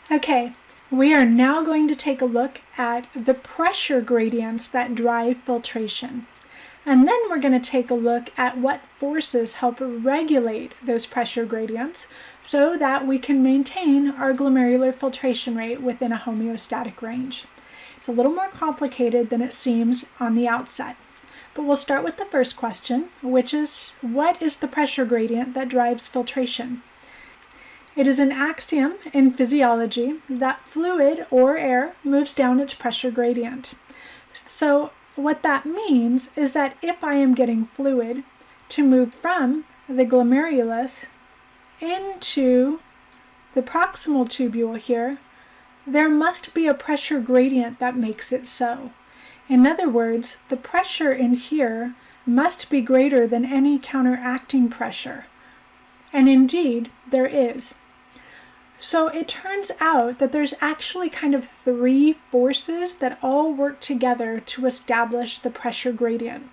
Okay, we are now going to take a look at the pressure gradients that drive filtration. And then we're going to take a look at what forces help regulate those pressure gradients so that we can maintain our glomerular filtration rate within a homeostatic range. It's a little more complicated than it seems on the outset. But we'll start with the first question, which is, what is the pressure gradient that drives filtration? It is an axiom in physiology that fluid or air moves down its pressure gradient. So what that means is that if I am getting fluid to move from the glomerulus into the proximal tubule here, there must be a pressure gradient that makes it so. In other words, the pressure in here must be greater than any counteracting pressure. And indeed, there is. So it turns out that there's actually kind of three forces that all work together to establish the pressure gradient.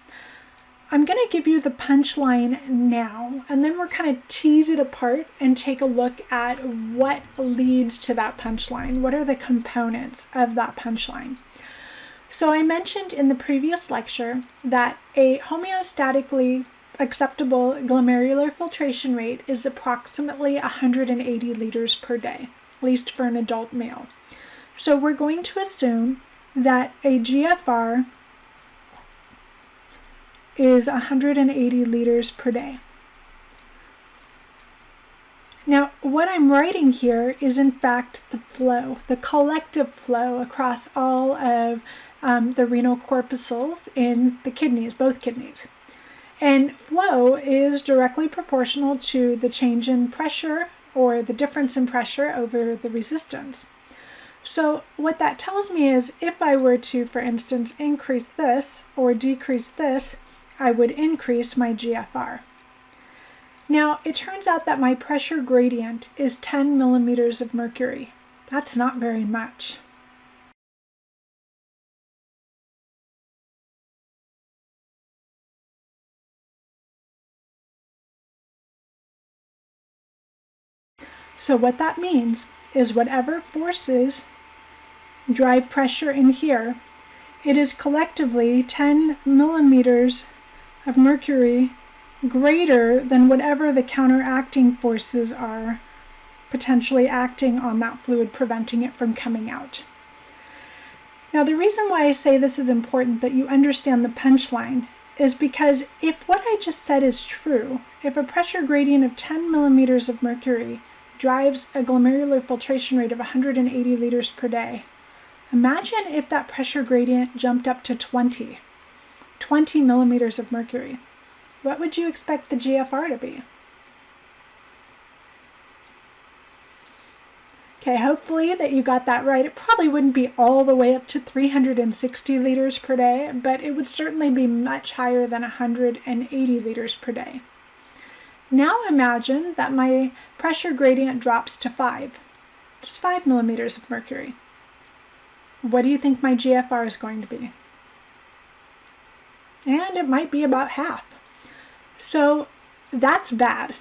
I'm going to give you the punchline now, and then we're kind of tease it apart and take a look at what leads to that punchline. What are the components of that punchline? So I mentioned in the previous lecture that a homeostatically acceptable glomerular filtration rate is approximately 180 liters per day, at least for an adult male. So we're going to assume that a GFR is 180 liters per day. Now, what I'm writing here is in fact the flow, the collective flow across all of the renal corpuscles in the kidneys, both kidneys. And flow is directly proportional to the change in pressure or the difference in pressure over the resistance. So what that tells me is if I were to, for instance, increase this or decrease this, I would increase my GFR. Now, it turns out that my pressure gradient is 10 millimeters of mercury. That's not very much. So what that means is whatever forces drive pressure in here, it is collectively 10 millimeters of mercury greater than whatever the counteracting forces are potentially acting on that fluid, preventing it from coming out. Now, the reason why I say this is important that you understand the punchline is because if what I just said is true, if a pressure gradient of 10 millimeters of mercury drives a glomerular filtration rate of 180 liters per day, imagine if that pressure gradient jumped up to 20 millimeters of mercury. What would you expect the GFR to be? Okay, hopefully that you got that right. It probably wouldn't be all the way up to 360 liters per day, but it would certainly be much higher than 180 liters per day. Now imagine that my pressure gradient drops to 5, just 5 millimeters of mercury. What do you think my GFR is going to be? And it might be about half. So that's bad.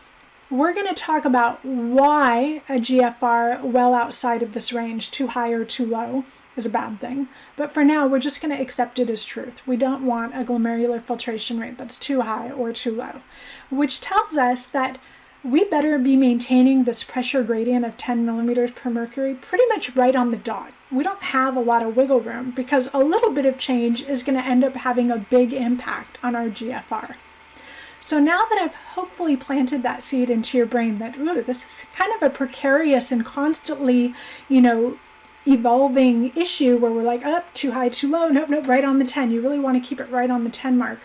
We're going to talk about why a GFR well outside of this range, too high or too low, is a bad thing. But for now, we're just going to accept it as truth. We don't want a glomerular filtration rate that's too high or too low, which tells us that we better be maintaining this pressure gradient of 10 millimeters per mercury pretty much right on the dot. We don't have a lot of wiggle room because a little bit of change is going to end up having a big impact on our GFR. So now that I've hopefully planted that seed into your brain that, ooh, this is kind of a precarious and constantly, evolving issue where we're like, oh, too high, too low, nope, right on the 10. You really want to keep it right on the 10 mark.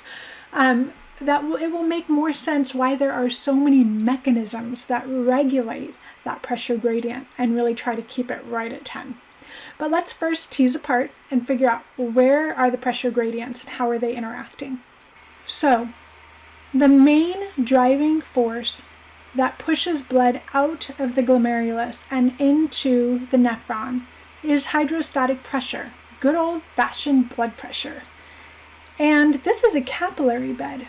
It will make more sense why there are so many mechanisms that regulate that pressure gradient and really try to keep it right at 10. But let's first tease apart and figure out where are the pressure gradients and how are they interacting. So the main driving force that pushes blood out of the glomerulus and into the nephron is hydrostatic pressure, good old-fashioned blood pressure. And this is a capillary bed.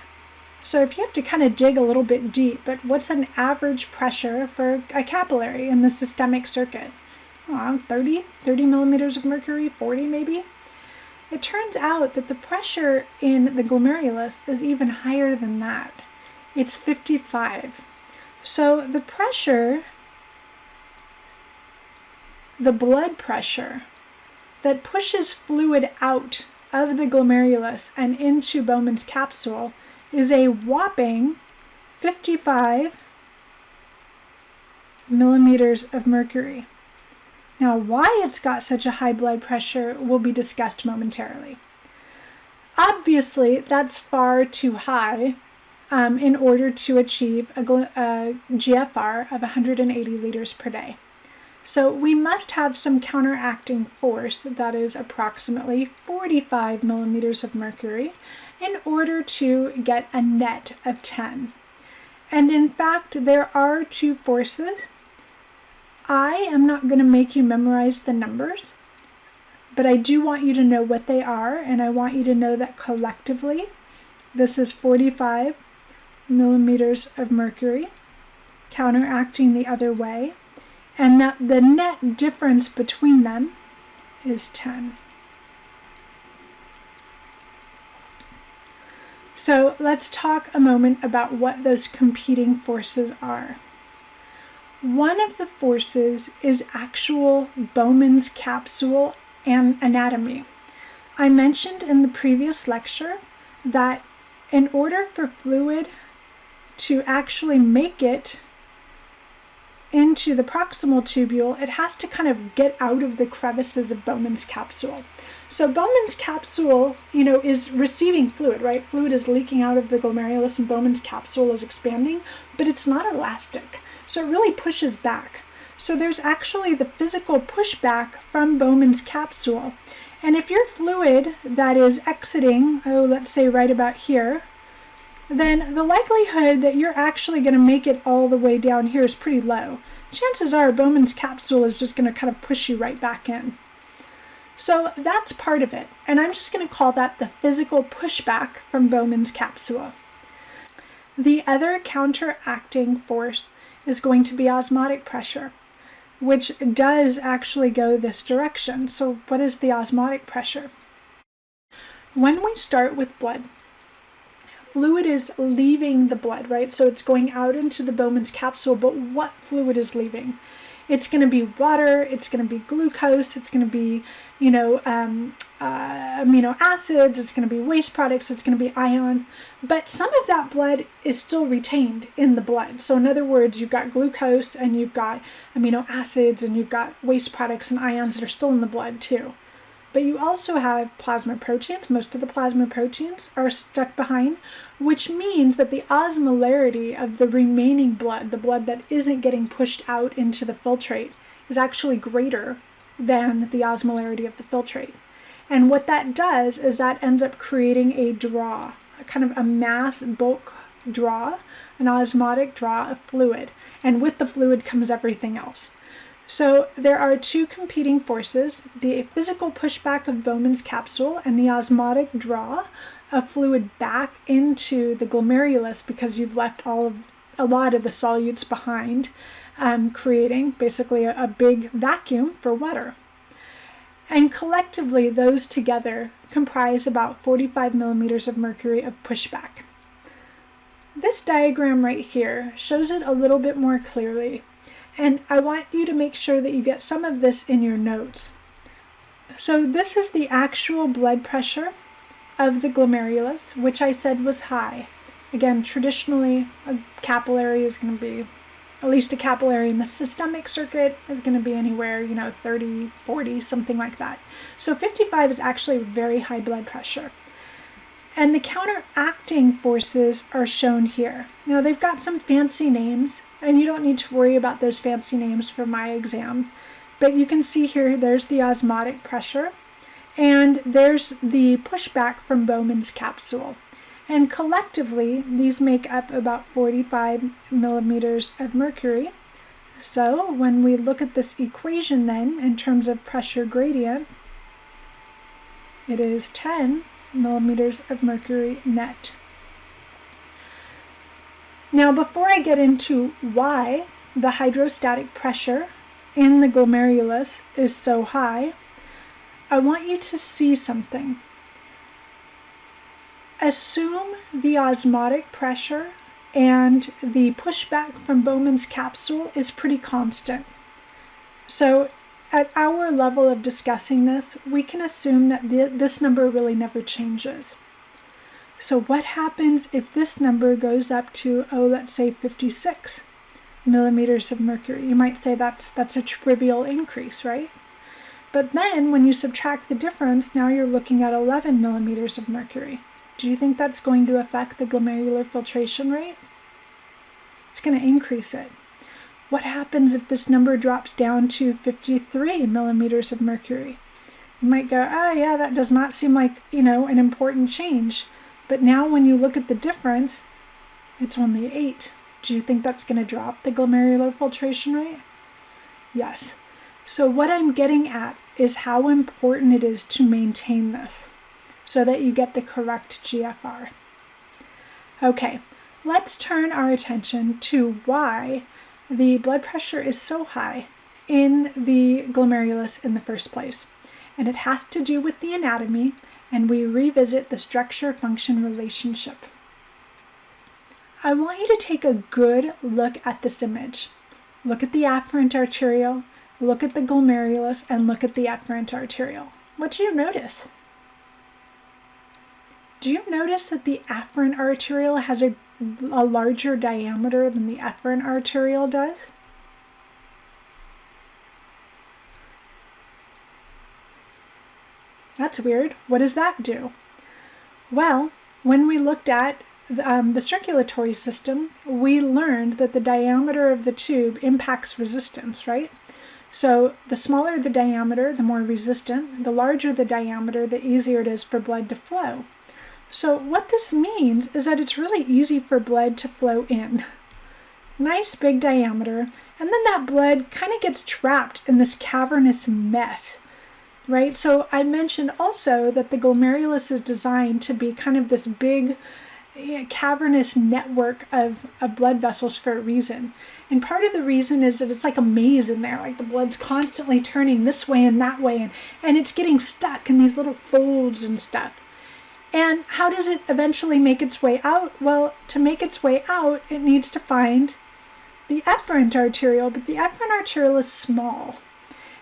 So if you have to kind of dig a little bit deep, but what's an average pressure for a capillary in the systemic circuit? 30 millimeters of mercury, 40 maybe. It turns out that the pressure in the glomerulus is even higher than that. It's 55. So the pressure, the blood pressure that pushes fluid out of the glomerulus and into Bowman's capsule is a whopping 55 millimeters of mercury. Now, why it's got such a high blood pressure will be discussed momentarily. Obviously, that's far too high in order to achieve a GFR of 180 liters per day. So we must have some counteracting force that is approximately 45 millimeters of mercury in order to get a net of 10. And in fact, there are two forces. I am not going to make you memorize the numbers, but I do want you to know what they are, and I want you to know that collectively this is 45 millimeters of mercury counteracting the other way, and that the net difference between them is 10. So let's talk a moment about what those competing forces are. One of the forces is actual Bowman's capsule and anatomy. I mentioned in the previous lecture that in order for fluid to actually make it into the proximal tubule, it has to kind of get out of the crevices of Bowman's capsule. So Bowman's capsule, is receiving fluid, right? Fluid is leaking out of the glomerulus and Bowman's capsule is expanding, but it's not elastic. So it really pushes back. So there's actually the physical pushback from Bowman's capsule. And if your fluid that is exiting, let's say right about here, then the likelihood that you're actually going to make it all the way down here is pretty low. Chances are Bowman's capsule is just going to kind of push you right back in. So that's part of it. And I'm just going to call that the physical pushback from Bowman's capsule. The other counteracting force is going to be osmotic pressure, which does actually go this direction. So what is the osmotic pressure? When we start with blood, fluid is leaving the blood, right? So it's going out into the Bowman's capsule, but what fluid is leaving? It's going to be water, it's going to be glucose, it's going to be, amino acids, it's going to be waste products, it's going to be ions, but some of that blood is still retained in the blood. So in other words, you've got glucose and you've got amino acids and you've got waste products and ions that are still in the blood too. But you also have plasma proteins. Most of the plasma proteins are stuck behind, which means that the osmolarity of the remaining blood, the blood that isn't getting pushed out into the filtrate, is actually greater than the osmolarity of the filtrate. And what that does is that ends up creating a draw, kind of a mass bulk draw, an osmotic draw of fluid. And with the fluid comes everything else. So there are two competing forces, the physical pushback of Bowman's capsule and the osmotic draw of fluid back into the glomerulus because you've left a lot of the solutes behind, creating basically a big vacuum for water. And collectively, those together comprise about 45 millimeters of mercury of pushback. This diagram right here shows it a little bit more clearly. And I want you to make sure that you get some of this in your notes. So this is the actual blood pressure of the glomerulus, which I said was high. Again, traditionally, a capillary is going to be, at least a capillary in the systemic circuit is going to be anywhere, 30, 40, something like that. So 55 is actually very high blood pressure. And the counteracting forces are shown here. Now, they've got some fancy names, and you don't need to worry about those fancy names for my exam. But you can see here, there's the osmotic pressure, and there's the pushback from Bowman's capsule. And collectively, these make up about 45 millimeters of mercury. So when we look at this equation then, in terms of pressure gradient, it is 10 millimeters of mercury net. Now, before I get into why the hydrostatic pressure in the glomerulus is so high, I want you to see something. Assume the osmotic pressure and the pushback from Bowman's capsule is pretty constant. So at our level of discussing this, we can assume that this number really never changes. So what happens if this number goes up to, let's say 56 millimeters of mercury? You might say that's a trivial increase, right? But then when you subtract the difference, now you're looking at 11 millimeters of mercury. Do you think that's going to affect the glomerular filtration rate? It's going to increase it. What happens if this number drops down to 53 millimeters of mercury? You might go, oh yeah, that does not seem like, an important change. But now when you look at the difference, it's only 8. Do you think that's going to drop the glomerular filtration rate? Yes. So what I'm getting at is how important it is to maintain this so that you get the correct GFR. Okay, let's turn our attention to why the blood pressure is so high in the glomerulus in the first place. And it has to do with the anatomy, and we revisit the structure-function relationship. I want you to take a good look at this image. Look at the afferent arteriole, look at the glomerulus, and look at the efferent arteriole. What do you notice? Do you notice that the afferent arteriole has a larger diameter than the efferent arteriole does? That's weird. What does that do? Well, when we looked at the circulatory system, we learned that the diameter of the tube impacts resistance, right? So the smaller the diameter, the more resistant. The larger the diameter, the easier it is for blood to flow. So what this means is that it's really easy for blood to flow in. Nice big diameter, and then that blood kind of gets trapped in this cavernous mess, right? So I mentioned also that the glomerulus is designed to be kind of this big cavernous network of blood vessels for a reason. And part of the reason is that it's like a maze in there, like the blood's constantly turning this way and that way, and it's getting stuck in these little folds and stuff. And how does it eventually make its way out? Well, to make its way out, it needs to find the efferent arteriole, but the efferent arteriole is small.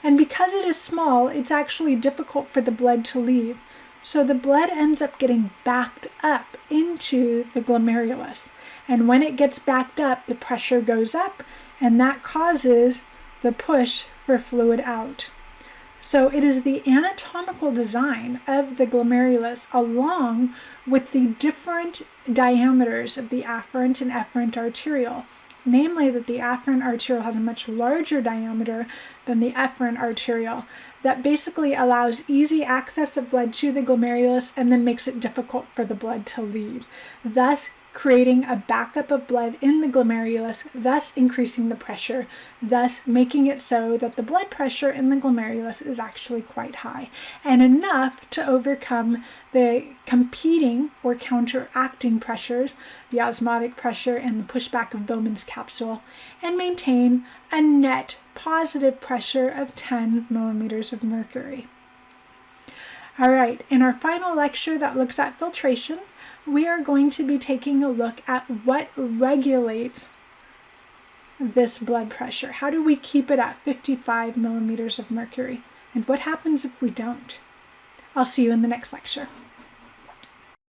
And because it is small, it's actually difficult for the blood to leave. So the blood ends up getting backed up into the glomerulus. And when it gets backed up, the pressure goes up, and that causes the push for fluid out. So it is the anatomical design of the glomerulus along with the different diameters of the afferent and efferent arteriole. Namely that the afferent arteriole has a much larger diameter than the efferent arteriole that basically allows easy access of blood to the glomerulus and then makes it difficult for the blood to leave, thus creating a backup of blood in the glomerulus, thus increasing the pressure, thus making it so that the blood pressure in the glomerulus is actually quite high and enough to overcome the competing or counteracting pressures, the osmotic pressure and the pushback of Bowman's capsule, and maintain a net positive pressure of 10 millimeters of mercury. All right, in our final lecture that looks at filtration, we are going to be taking a look at what regulates this blood pressure. How do we keep it at 55 millimeters of mercury? And what happens if we don't? I'll see you in the next lecture.